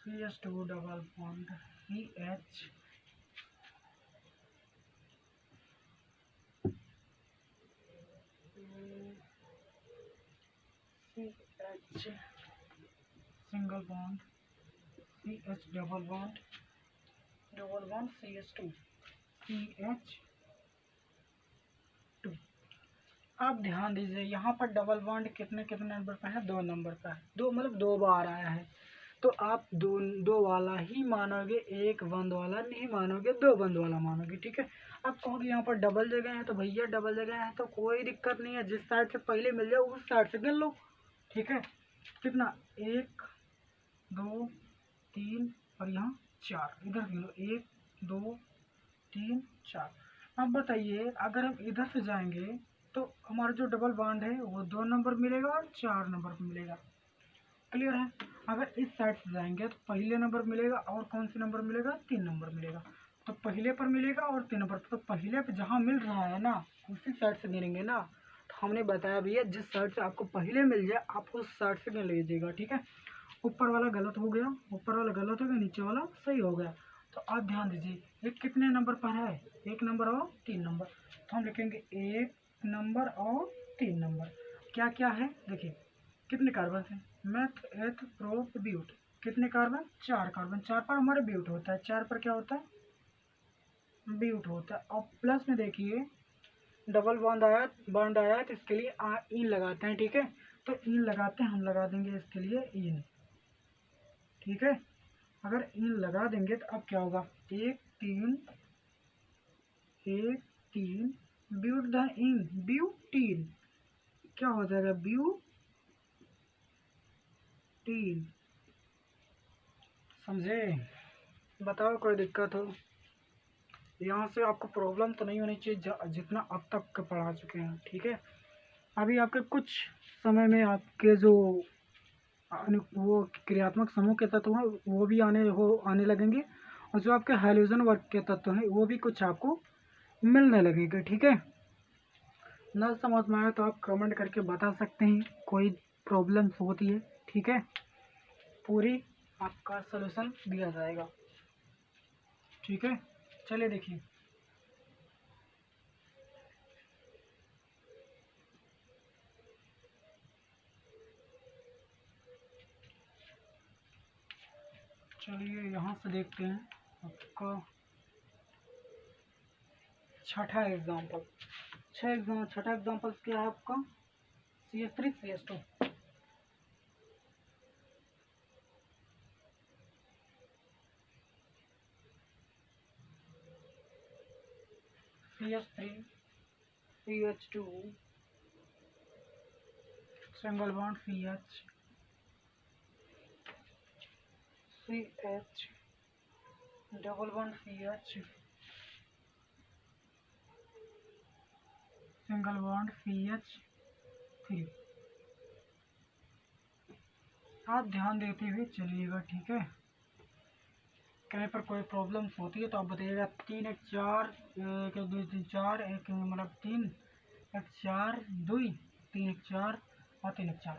CH2 double bond CH single bond CH double bond CH2 CH2। आप ध्यान दीजिए यहाँ पर डबल बॉन्ड कितने कितने नंबर पर है, 2 नंबर पर है, दो मतलब 2 बार आया है। तो आप दो वाला ही मानोगे, एक बंद वाला नहीं मानोगे, 2 बंद वाला मानोगे। ठीक है, आप कहोगे यहाँ पर डबल जगह है, तो भैया डबल जगह है तो कोई दिक्कत नहीं है, जिस साइड से पहले मिल जाए उस साइड से गिन लो। ठीक है, कितना, 1 2 3 और यहाँ 4, इधर गिन लो, 1 2 3 4। अब बताइए अगर हम इधर से जाएंगे तो हमारा जो डबल बॉन्ड है वो 2 नंबर मिलेगा और 4 नंबर पर मिलेगा। क्लियर है, अगर इस साइड से जाएंगे तो पहले नंबर मिलेगा, और कौन से नंबर मिलेगा, 3 नंबर मिलेगा। तो पहले पर मिलेगा और 3 नंबर पर, तो पहले पर जहाँ मिल रहा है ना उसी साइड से गिनेंगे ना। तो हमने बताया भैया जिस साइड से आपको पहले मिल जाए आप उस साइड से गिन लीजिएगा। ठीक है, ऊपर वाला गलत हो गया, ऊपर वाला गलत हो गया, नीचे वाला सही हो गया। तो आप ध्यान दीजिए ये कितने नंबर पर है, 1 नंबर और 3 नंबर। तो हम लिखेंगे 1 नंबर और 3 नंबर। क्या क्या है देखिए, कितने कार्बन है, मेथ एथ प्रोप ब्यूट, कितने कार्बन, 4 कार्बन। 4 पर हमारे ब्यूट होता है, 4 पर क्या होता है, ब्यूट होता है। और प्लस में देखिए डबल बॉन्ड आया तो इसके लिए इन लगाते हैं। ठीक है, तो इन लगाते हैं, हम लगा देंगे इसके लिए इन। ठीक है, अगर इन लगा देंगे तो अब क्या होगा, 1 3 ब्यूट द इन, ब्यूटीन, क्या हो जाएगा, ब्यूटीन। समझे, बताओ कोई दिक्कत हो, यहाँ से आपको प्रॉब्लम तो नहीं होनी चाहिए जितना अब तक के पढ़ा चुके हैं। ठीक है, अभी आपके कुछ समय में आपके जो वो क्रियात्मक समूह के तत्व हैं वो भी आने लगेंगे, और जो आपके हाइड्रोजन वर्ग के तत्व हैं वो भी कुछ आपको मिलने लगेंगे। ठीक है, ना समझ में आए तो आप कमेंट करके बता सकते हैं, कोई प्रॉब्लम्स होती है, ठीक है, पूरी आपका सलूशन दिया जाएगा, ठीक है। चलिए देखिए, चलिए यहाँ से देखते हैं आपका छठा एग्जाम्पल। छठा एग्जाम्पल क्या है आपका, CS3 CS2। CS3 CH2 single bond CH double bond CH single bond CH3। आप ध्यान देते हुए चलिएगा, ठीक है। कहीं पर कोई प्रॉब्लम्स होती है तो आप बताइएगा। 3 1 4 1 2 3 4 एक मतलब 3 1 4 2 3 1 4 और 3 1 4।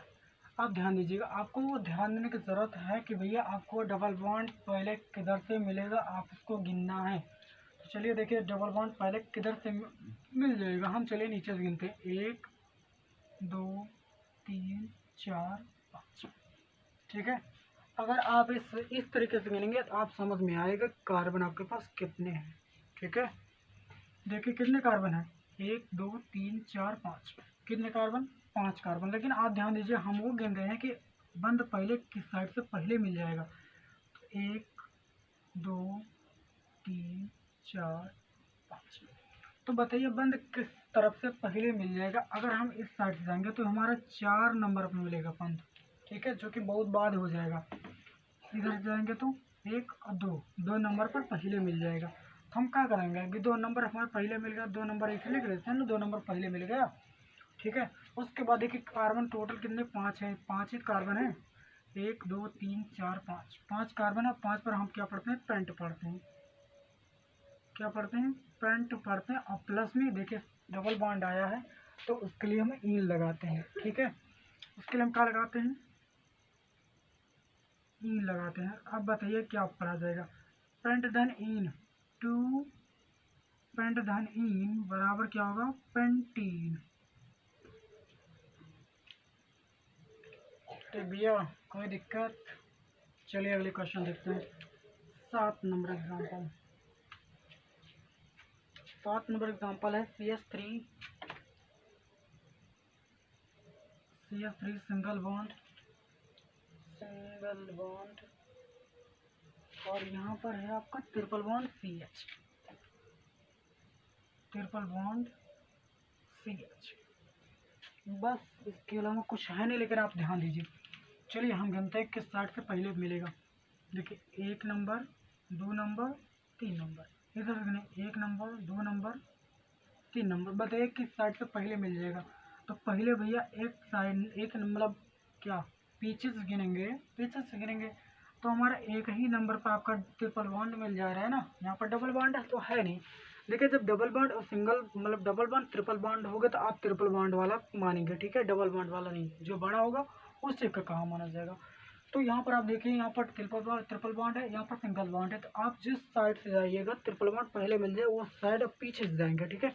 आप ध्यान दीजिएगा, आपको वो ध्यान देने की ज़रूरत है कि भैया आपको डबल बॉन्ड पहले किधर से मिलेगा, आप उसको गिनना है। तो चलिए देखिए, डबल बॉन्ड पहले किधर से मिल जाएगा। हम चलिए नीचे से गिनते हैं, 1 2 3 4 5, ठीक है। अगर आप इस तरीके से गिनेंगे तो आप समझ में आएगा कार्बन आपके पास कितने हैं, ठीक है। देखिए कितने कार्बन है, 1 2 3 4 5, कितने कार्बन, 5 कार्बन। लेकिन आप ध्यान दीजिए, हम वो गिन रहे हैं कि बंद पहले किस साइड से पहले मिल जाएगा। तो 1 2 3 4 5, तो बताइए बंद किस तरफ से पहले मिल जाएगा। अगर हम इस साइड से जाएंगे तो हमारा 4 नंबर पर मिलेगा बंद, ठीक है, जो कि बहुत बाद हो जाएगा। इधर जाएंगे तो 1 और 2 नंबर पर पहले मिल जाएगा। तो हम क्या करेंगे, अभी 2 नंबर हमारे पहले मिल गया, 2 नंबर ऐसे लिख देते हैं ना, 2 नंबर पहले मिल गया, ठीक है। उसके बाद देखिए कार्बन टोटल कितने, 5 है, 5 ही कार्बन है। 1 2 3 4 5, 5 कार्बन है। 5 पर हम क्या पढ़ते हैं, पेंट पढ़ते हैं। क्या पढ़ते हैं, पेंट पढ़ते हैं। और प्लस में देखिए डबल बॉन्ड आया है तो उसके लिए हम ईन लगाते हैं, ठीक है। उसके लिए हम क्या लगाते हैं, ईन लगाते हैं। अब बताइए क्या पढ़ा जाएगा, पेंट धन ईन 2 पेंट धन ईन बराबर क्या होगा, पेंटीन। तो भैया कोई दिक्कत। चलिए अगले क्वेश्चन देखते हैं। 7 नंबर एग्जाम्पल। 7 नंबर एग्जाम्पल है CS3 सिंगल बॉन्ड और यहाँ पर है आपका triple bond CH, triple bond CH। बस इसके अलावा कुछ है नहीं, लेकिन आप ध्यान दीजिए। चलिए हम गिनते हैं किस साइड से पहले मिलेगा। देखिए 1 नंबर 2 नंबर 3 नंबर, इधर गिने 1 नंबर 2 नंबर 3 नंबर। बताइए किस साइड से पहले मिल जाएगा। तो पहले भैया एक साइड, एक मतलब क्या, पीछे से गिनेंगे, पीछे से गिनेंगे तो हमारा एक ही नंबर पर आपका ट्रिपल बॉन्ड मिल जा रहा है ना। यहाँ पर डबल बॉन्ड तो है नहीं। देखिए जब डबल बॉन्ड और सिंगल मतलब डबल बॉन्ड ट्रिपल बॉन्ड होगा तो आप ट्रिपल बॉन्ड वाला मानेंगे, ठीक है, डबल बॉन्ड वाला नहीं। जो बड़ा होगा उस टाइप का कहाँ माना जाएगा। तो यहाँ पर आप देखिए, यहाँ पर ट्रिपल बॉन्ड है, यहाँ पर सिंगल बॉन्ड है। तो आप जिस साइड से जाइएगा ट्रिपल बॉन्ड पहले मिल जाए वो साइड आप पीछे से जाएंगे, ठीक है।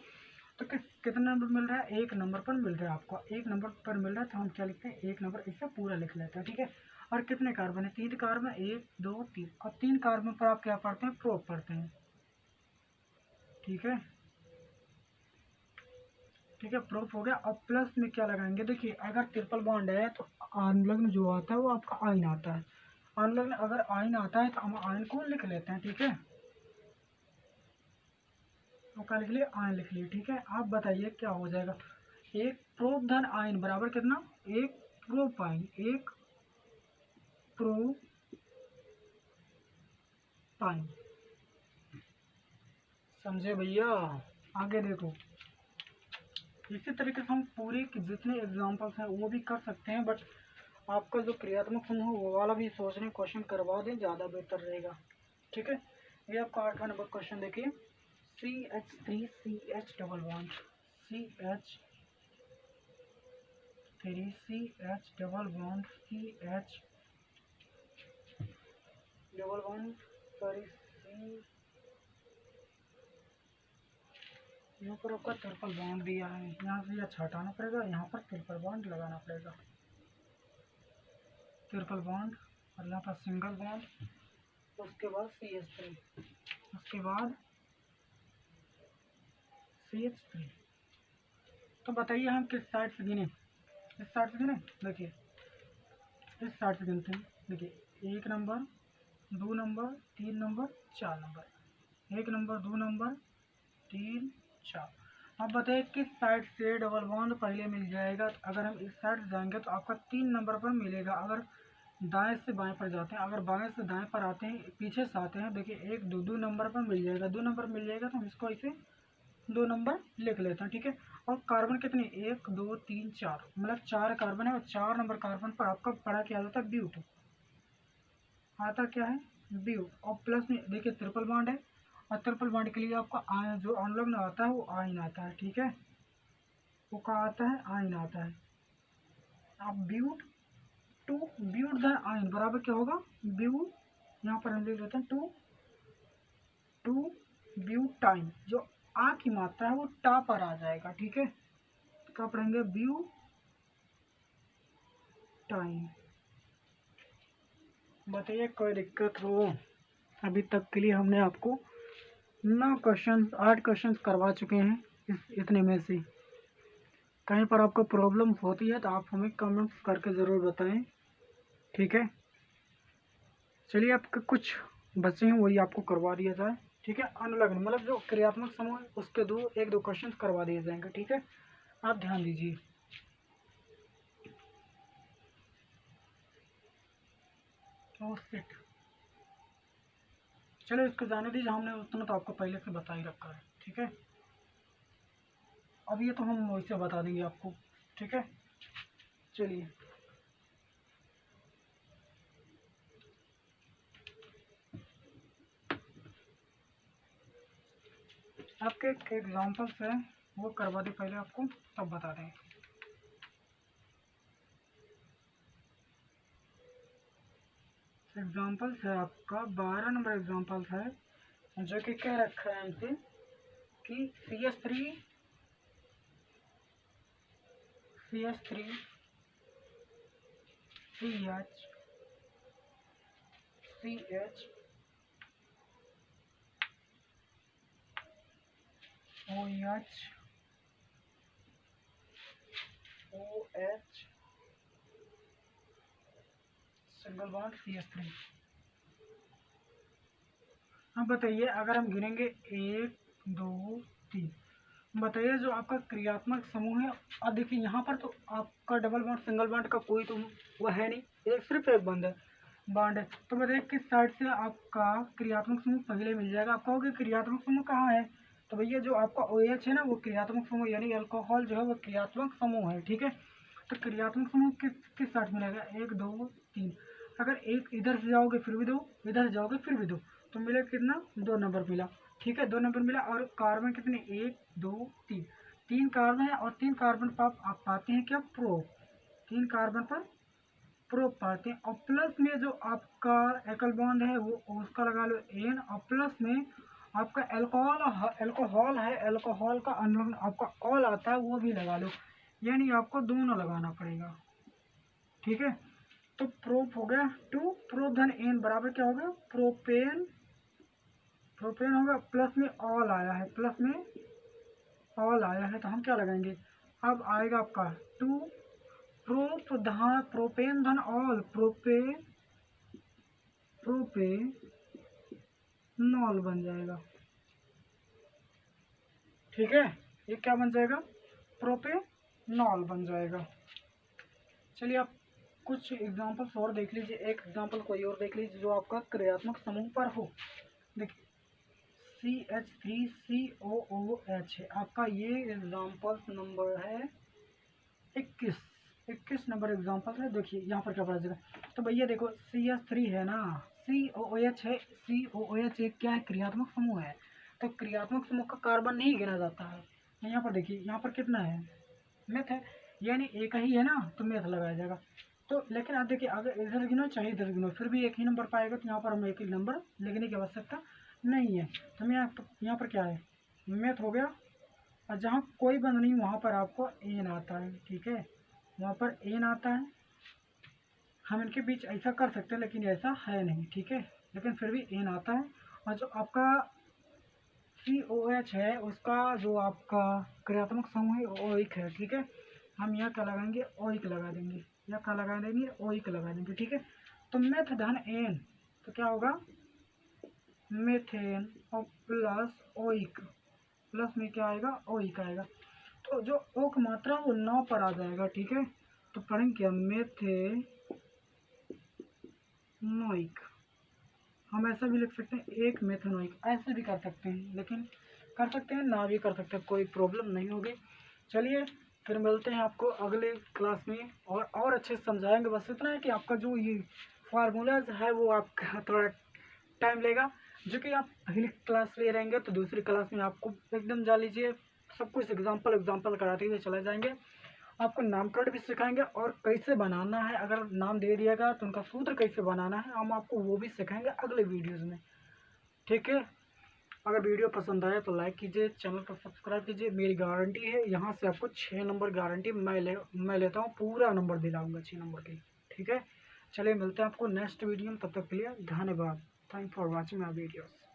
तो कितना नंबर मिल रहा है, 1 नंबर पर मिल रहा है आपको, 1 नंबर पर मिल रहा है। तो हम क्या लिखते हैं, 1 नंबर इसे पूरा लिख लेते हैं, ठीक है। और कितने कार्बन है, 3 कार्बन, 1 2 3। और 3 कार्बन पर आप क्या पढ़ते हैं, प्रोप पढ़ते हैं, ठीक है, ठीक है, प्रोप हो गया। और प्लस में क्या लगाएंगे, देखिए अगर ट्रिपल बॉन्ड है तो अनलग्न जो आता है वो आपका आयन आता है। अनलग्न अगर आयन आता है तो हम आयन को लिख लेते हैं, ठीक है। तो क्या लिख लिए, आयन लिख लिए, ठीक है। आप बताइए क्या हो जाएगा, एक प्रोप धन आयन बराबर कितना, एक प्रोपाइन, एक प्रोपाइन। समझे भैया, आगे देखो। इसी तरीके से हम पूरे के जितने एग्जाम्पल्स हैं वो भी कर सकते हैं, बट आपका जो क्रियात्मक समूह हो वो वाला भी सोचने क्वेश्चन करवा दें, ज़्यादा बेहतर रहेगा, ठीक है। ये आपका 8वां नंबर क्वेश्चन देखिए। CH3 CH double bond, CH 3 CH double bond CH double bond sorry C, यहाँ पर आपका ट्रिपल बॉन्ड दिया है, यहाँ से अच्छा हटाना पड़ेगा, यहाँ पर ट्रिपल बॉन्ड लगाना पड़ेगा, ट्रिपल बॉन्ड, और यहाँ पर सिंगल बॉन्ड, उसके बाद CH3, उसके बाद CH3। तो बताइए हम किस साइड से गिने, इस साइड से गिने, देखिए इस साइड से गिनते हैं, देखिए 1 number 2 number 3 number 4 number, 1 number 2 number 3 4। अब बताइए किस साइड से डबल बॉन्ड पहले मिल जाएगा। तो अगर हम इस साइड जाएंगे तो आपका 3 नंबर पर मिलेगा। अगर दाएं से बाएं पर जाते हैं, अगर बाएं से दाएं पर आते हैं, पीछे से आते हैं, देखिए 1 2 नंबर पर मिल जाएगा, 2 नंबर मिल जाएगा, तो हम इसको ऐसे 2 नंबर लिख लेते हैं, ठीक है। और कार्बन कितने, 1 2 3 4, मतलब 4 कार्बन है, और 4 नंबर कार्बन पर आपका पड़ा क्या जाता है, ब्यूट आता क्या है, ब्यूट। और प्लस में देखिए ट्रिपल बॉन्ड है, और ट्रिपल बॉन्ड के लिए आपका आयन जो अनुलग्न आता है वो आयन आता है, ठीक है, वो क्या आता है, आयन आता है। अब ब्यूट टू ब्यूट धन आयन बराबर क्या होगा, ब्यूट, यहाँ पर हम लिख लेते हैं टू ब्यूटाइन, जो आ की मात्रा है वो टा पर आ जाएगा, ठीक है, क्या पढ़ेंगे, ब्यूटाइन। बताइए कोई दिक्कत हो। अभी तक के लिए हमने आपको 8 क्वेश्चन करवा चुके हैं, इतने में से कहीं पर आपको प्रॉब्लम होती है तो आप हमें कमेंट्स करके ज़रूर बताएं, ठीक है। चलिए आपके कुछ बच्चे हैं वही आपको करवा दिया जाए, ठीक है। अनुलग्न मतलब जो क्रियात्मक समूह है उसके 1-2 क्वेश्चन करवा दिए जाएंगे, ठीक है, आप ध्यान दीजिए। चलो इसको जाने दीजिए, हमने उतना तो आपको पहले से बता ही रखा है, ठीक है। अब ये तो हम वैसे बता देंगे आपको, ठीक है। चलिए आपके एग्जाम्पल्स है वो करवा दे पहले आपको, तब बता दें। एग्जाम्पल्स है आपका 12 नंबर एग्जाम्पल्स है, जो कि कह रखा है हमसे कि CH3 CH CH OH OH single bond CH3। अब बताइए अगर हम गिनेंगे 1 2 3, बताइए जो आपका क्रियात्मक समूह है। अब देखिए यहाँ पर तो आपका डबल बॉन्ड सिंगल बॉन्ड का कोई तो वह है नहीं, एक सिर्फ एक बॉन्ड है। तो बताइए किस साइड से आपका क्रियात्मक समूह पहले मिल जाएगा। आप कहोगे क्रियात्मक समूह कहाँ है, तो भैया जो आपका OH है ना वो क्रियात्मक समूह, यानी अल्कोहल जो है वो क्रियात्मक समूह है, ठीक है। तो क्रियात्मक समूह किस किस साइड मिलेगा, 1 2 3। अगर एक इधर से जाओगे फिर भी 2, इधर से जाओगे फिर भी 2, तो मिला कितना, 2 नंबर मिला, ठीक है, 2 नंबर मिला। और कार्बन कितने, 1 2 3, 3 कार्बन है, और 3 कार्बन पर आप पाते हैं क्या, प्रो, 3 कार्बन पर प्रो पाते हैं। और प्लस में जो आपका एकल बॉन्ड है वो उसका लगा लो N, और प्लस में आपका एल्कोहल है, एल्कोहल का अनुलग्न आपका ऑल आता है वो भी लगा लो, यानी आपको दोनों लगाना पड़ेगा, ठीक है। तो प्रोप हो गया 2, प्रोप धन N बराबर क्या होगा, प्रोपेन, प्रोपेन होगा, प्लस में ऑल आया है, प्लस में ऑल आया है, तो हम क्या लगाएंगे, अब आएगा आपका 2 प्रोप धन प्रोपेन धन ऑल प्रोपेनॉल बन जाएगा, ठीक है। ये क्या बन जाएगा, प्रोपेनॉल बन जाएगा। चलिए आप कुछ एग्जांपल्स और देख लीजिए, एक एग्जांपल कोई और देख लीजिए जो आपका क्रियात्मक समूह पर हो। देखिए CH3COOH है आपका, ये एग्जांपल नंबर है 21 नंबर एग्जांपल है। देखिए यहाँ पर क्या पता चला, तो भैया देखो CH3 है ना, COOH है, COOH एक क्या है, क्रियात्मक समूह है। तो क्रियात्मक समूह का कार्बन नहीं गिना जाता है। यहाँ पर देखिए यहाँ पर कितना है, मेथ है, यानी एक ही है ना, तो मैथ लगाया जाएगा। तो लेकिन आप देखिए, अगर इधर गिनो चाहे इधर गिनो फिर भी एक ही नंबर पाएगा, तो यहाँ पर हमें एक ही नंबर लिखने की आवश्यकता नहीं है। तो मैं यहाँ पर क्या है, मैथ हो गया, और जहाँ कोई बंद नहीं वहाँ पर आपको एन आता है, ठीक है, वहाँ पर एन आता है। हम इनके बीच ऐसा कर सकते हैं लेकिन ऐसा है नहीं, ठीक है, लेकिन फिर भी एन आता है। और जो आपका COH है उसका जो आपका क्रियात्मक समूह है ओइक है, ठीक है। हम यहाँ क्या लगाएंगे, ओइक लगा देंगे, या क्या लगा देंगे, ओइक लगा देंगे, ठीक है। तो मेथ धन एन, तो क्या होगा, मेथेन और प्लस ओइक, प्लस में क्या आएगा, ओइक आएगा। तो जो ओ की मात्रा वो 9 पर आ जाएगा, ठीक है। तो पढ़ेंगे क्या, मेथेनोइक। हम ऐसा भी लिख सकते हैं, एक मेथेनोइक, ऐसे भी कर सकते हैं, लेकिन कर सकते हैं ना भी कर सकते हैं, कोई प्रॉब्लम नहीं होगी। चलिए फिर मिलते हैं आपको अगले क्लास में, और अच्छे से समझाएंगे। बस इतना है कि आपका जो ये फार्मूलाज है वो आपका थोड़ा टाइम लेगा, जो कि आप पहली क्लास ले रहेंगे तो दूसरी क्लास में आपको एकदम जा लीजिए, सब कुछ एग्जाम्पल कराते हुए चले जाएंगे। आपको नामकरण भी सिखाएंगे और कैसे बनाना है, अगर नाम दे दिएगा तो उनका सूत्र कैसे बनाना है हम आपको वो भी सिखाएंगे अगले वीडियोज़ में, ठीक है। अगर वीडियो पसंद आए तो लाइक कीजिए, चैनल को सब्सक्राइब कीजिए। मेरी गारंटी है यहाँ से आपको 6 नंबर गारंटी मैं लेता हूँ, पूरा नंबर दिलाऊंगा 6 नंबर की, ठीक है। चलिए मिलते हैं आपको नेक्स्ट वीडियो में, तब तक के लिए धन्यवाद। Thank for watching my videos.